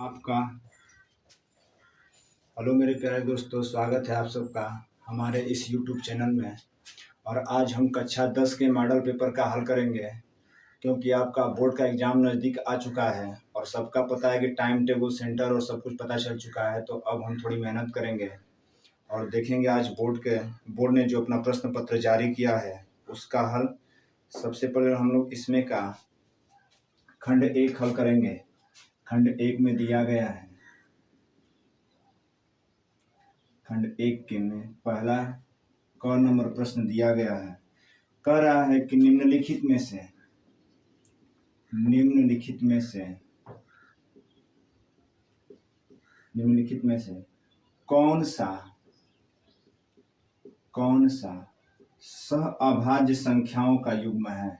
आपका हेलो मेरे प्यारे दोस्तों, स्वागत है आप सबका हमारे इस YouTube चैनल में। और आज हम कक्षा 10 के मॉडल पेपर का हल करेंगे, क्योंकि आपका बोर्ड का एग्ज़ाम नज़दीक आ चुका है और सबका पता है कि टाइम टेबल, सेंटर और सब कुछ पता चल चुका है। तो अब हम थोड़ी मेहनत करेंगे और देखेंगे आज बोर्ड ने जो अपना प्रश्न पत्र जारी किया है उसका हल। सबसे पहले हम लोग इसमें का खंड 1 हल करेंगे। खंड 1 में दिया गया है, खंड 1 के में पहला क नंबर प्रश्न दिया गया है। कह रहा है कि निम्नलिखित में से कौन सा सहअभाज्य संख्याओं का युग्म है।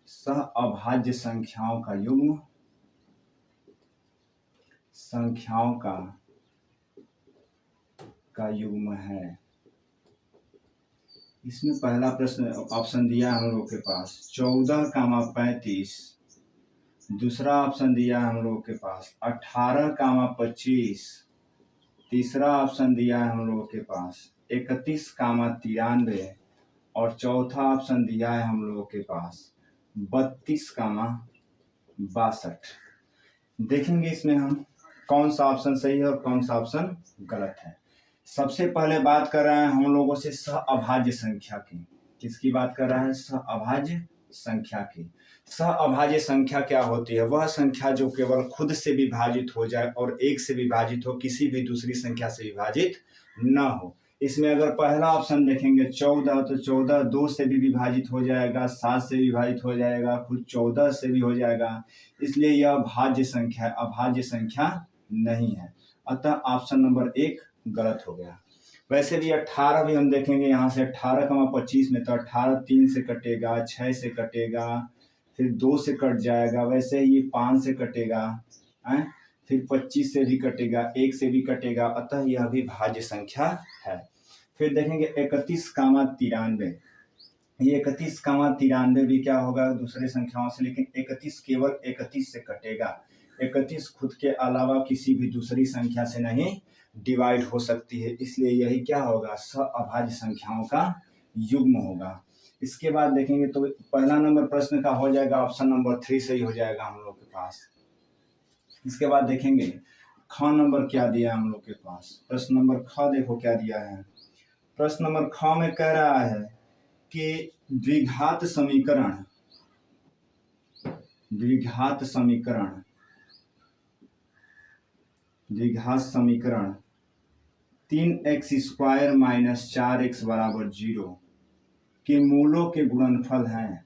सहअभाज्य संख्याओं का युग्म है। इसमें पहला प्रश्न ऑप्शन दिया है हम लोग के पास 14, 35। दूसरा ऑप्शन दिया है हम लोग के पास 18, 25। तीसरा ऑप्शन दिया है हम लोग के पास 31, 93। और चौथा ऑप्शन दिया है हम लोग के पास 32, 62। देखेंगे इसमें हम कौन सा ऑप्शन सही है और कौन सा ऑप्शन गलत है। सबसे पहले बात कर रहे हैं हम लोगों से सहअभाज्य संख्या की। किसकी बात कर रहा है? सहअभाज्य संख्या की। सहअभाज्य संख्या क्या होती है? वह संख्या जो केवल खुद से विभाजित हो जाए और 1 से विभाजित हो, किसी भी दूसरी संख्या से विभाजित न हो। इसमें अगर पहला ऑप्शन देखेंगे 14, तो 14 2 से भी विभाजित हो जाएगा, 7 से विभाजित हो जाएगा, खुद 14 से भी हो जाएगा। इसलिए यह भाज्य संख्या, अभाज्य संख्या नहीं है। अतः ऑप्शन नंबर 1 गलत हो गया। वैसे भी 18 भी हम देखेंगे, यहाँ से 18, 25 में तो 18 3 से कटेगा, 6 से कटेगा, फिर 2 से कट जाएगा। वैसे ही 5 से कटेगा, फिर 25 से भी कटेगा, 1 से भी कटेगा। अतः यह भी भाज्य संख्या है। फिर देखेंगे 31, 93। ये 31, 93 भी क्या होगा? दूसरे संख्याओं से, लेकिन 31 केवल 31 से कटेगा। 31 खुद के अलावा किसी भी दूसरी संख्या से नहीं डिवाइड हो सकती है, इसलिए यही क्या होगा? सहअभाज्य संख्याओं का युग्म होगा। इसके बाद देखेंगे तो पहला नंबर प्रश्न का हो जाएगा ऑप्शन नंबर 3 सही हो जाएगा हम लोग के पास। इसके बाद देखेंगे ख नंबर क्या दिया है हम लोग के पास। प्रश्न नंबर ख देखो क्या दिया है। प्रश्न नंबर ख में कह रहा है कि द्विघात समीकरण 3x² - 4x = 0 के मूलों के गुणनफल हैं।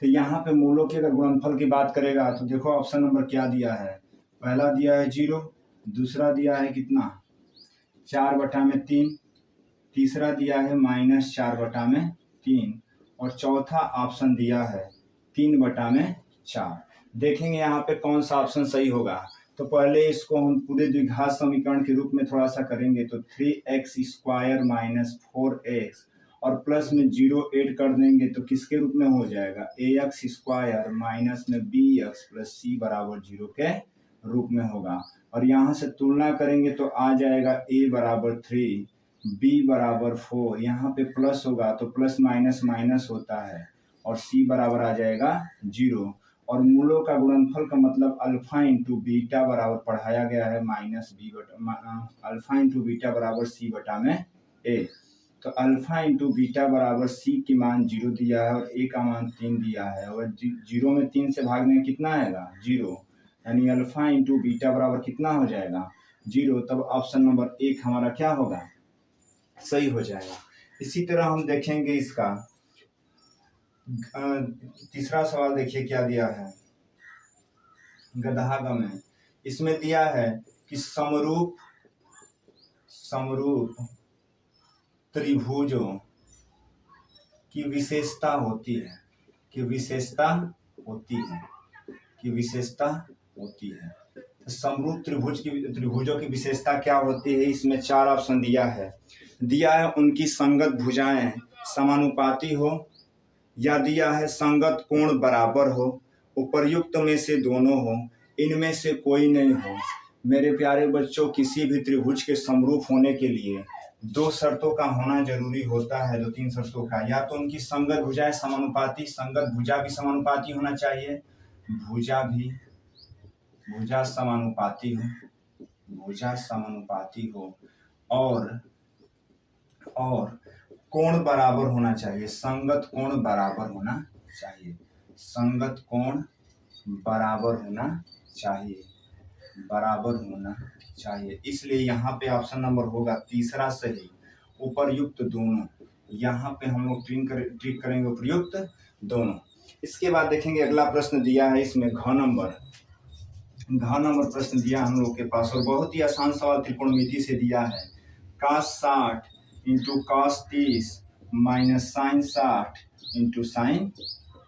तो यहाँ पे मूलों के गुणनफल की बात करेगा तो देखो ऑप्शन नंबर क्या दिया है। पहला दिया है 0, दूसरा दिया है कितना 4/3, तीसरा दिया है -4/3 और चौथा ऑप्शन दिया है 3/4। देखेंगे यहाँ पे कौन सा ऑप्शन सही होगा। तो पहले इसको हम पूरे द्विघात समीकरण के रूप में थोड़ा सा करेंगे तो 3x² - 4x और प्लस में 0 ऐड कर देंगे तो किसके रूप में हो जाएगा? ax² माइनस में bx + c = 0 के रूप में होगा। और यहाँ से तुलना करेंगे तो आ जाएगा a = 3, b = 4। यहाँ पे प्लस होगा तो प्लस माइनस माइनस होता है और c बराबर आ जाएगा 0। और मूलों का गुणनफल का मतलब अल्फा इंटू बीटा बराबर पढ़ाया गया है अल्फा इंटू बीटा बराबर c/a। तो अल्फा इंटू बीटा बराबर c की मान 0 दिया है और a का मान 3 दिया है। और 0 में 3 से भागने में कितना आएगा? 0। यानी अल्फा इंटू बीटा बराबर कितना हो जाएगा? 0। तब ऑप्शन नंबर 1 हमारा क्या होगा? सही हो जाएगा। इसी तरह हम देखेंगे इसका तीसरा सवाल। देखिए क्या दिया है गधा ग में। इसमें दिया है कि समरूप त्रिभुजों की विशेषता होती है। तो समरूप त्रिभुजों की विशेषता क्या होती है? इसमें 4 ऑप्शन दिया है उनकी संगत भुजाएं समानुपाती हो, या दिया है संगत कोण बराबर हो, उपर्युक्त में से दोनों हो, इनमें से कोई नहीं हो। मेरे प्यारे बच्चों, किसी भी त्रिभुज के समरूप होने के लिए दो शर्तों का होना जरूरी होता है, दो तीन शर्तों का। या तो उनकी संगत भुजाएं समानुपाती, संगत भुजा भी समानुपाती होना चाहिए, भुजा समानुपाती हो, भुजा समानुपाती हो, और कोण बराबर होना चाहिए, संगत कोण बराबर होना चाहिए, संगत कोण बराबर होना चाहिए, बराबर होना चाहिए। इसलिए यहाँ पे ऑप्शन नंबर होगा तीसरा सही, उपर्युक्त दोनों। यहाँ पे हम लोग ट्रिक करेंगे उपर्युक्त दोनों। इसके बाद देखेंगे अगला प्रश्न दिया है, इसमें घ नंबर प्रश्न दिया हम लोग के पास, और बहुत ही आसान सवाल त्रिकोणमिति से दिया है। cos 60 into cos 30 minus sine 60 into sine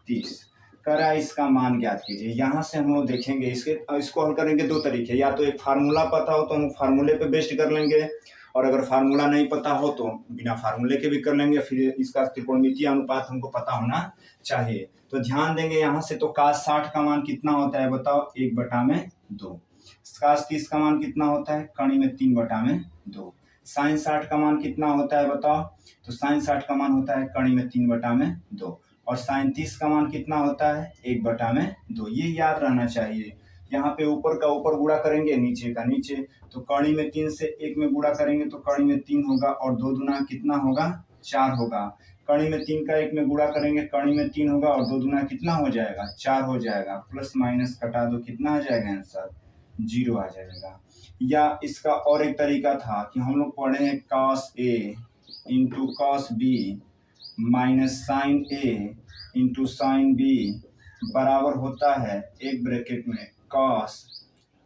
30 करा, इसका मान ज्ञात कीजिए। यहाँ से हम लोग देखेंगे इसको हल करेंगे दो तरीके, या तो एक फार्मूला पता हो तो हम फार्मूले पे बेस्ड कर लेंगे, और अगर फार्मूला नहीं पता हो तो बिना फार्मूले के भी कर लेंगे। फिर इसका त्रिकोणमितीय अनुपात हमको पता होना चाहिए। तो ध्यान देंगे यहाँ से, तो cos 60 का मान कितना होता है बताओ, 1/2। cos 30 का मान कितना होता है, कड़ी में 3/2। साइन 60 का मान कितना होता है बताओ, तो साइन 60 का मान होता है कड़ी में 3/2, और साइन 30 का मान कितना होता है, 1/2। ये याद रहना चाहिए। यहाँ पे ऊपर का ऊपर गुणा करेंगे, नीचे का नीचे, तो कड़ी में 3 से 1 में गुणा करेंगे तो कड़ी में 3 होगा, और 2 दूना कितना होगा, 4 होगा। कड़ी में 3 का 1 में गुणा करेंगे, कड़ी में 3 होगा, और 2 दूना कितना हो जाएगा, 4 हो जाएगा। प्लस माइनस कटा दो, कितना आ जाएगा आंसर, 0 आ जाएगा। या इसका और एक तरीका था कि हम लोग पढ़े हैं cos A into cos B minus sine A into sine B बराबर होता है एक ब्रैकेट में cos,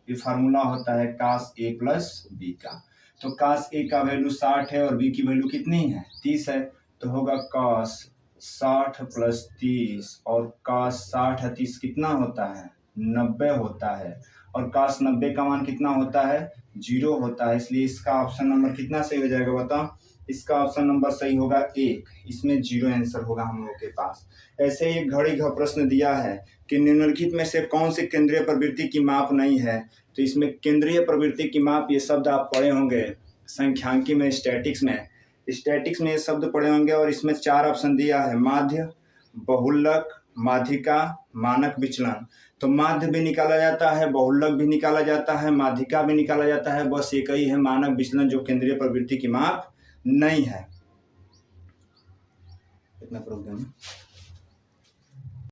ये फार्मूला होता है cos A प्लस B का। तो cos A का वैल्यू 60 है और B की वैल्यू कितनी है, 30 है, तो होगा cos 60 प्लस 30, और cos 60 है 30 कितना होता है, 90 होता है, और cos 90 का मान कितना होता है, 0 होता है। इसलिए इसका ऑप्शन नंबर कितना सही हो जाएगा बताओ, इसका ऑप्शन नंबर सही होगा 1, इसमें 0 आंसर होगा हम लोग के पास। ऐसे ही एक घड़ी का प्रश्न दिया है कि निम्नलिखित में से कौन सी केंद्रीय प्रवृत्ति की माप नहीं है। तो इसमें केंद्रीय प्रवृत्ति की माप, ये शब्द आप पढ़े होंगे संख्यांकी में, स्टैटिक्स में ये शब्द पढ़े होंगे, और इसमें 4 ऑप्शन दिया है, माध्य, बहुलक, माध्यिका, मानक विचलन। तो माध्य भी निकाला जाता है, बहुलक भी निकाला जाता है, माध्यिका भी निकाला जाता है, बस एक ही है मानक विचलन जो केंद्रीय प्रवृत्ति की माप नहीं है। इतना प्रोग्राम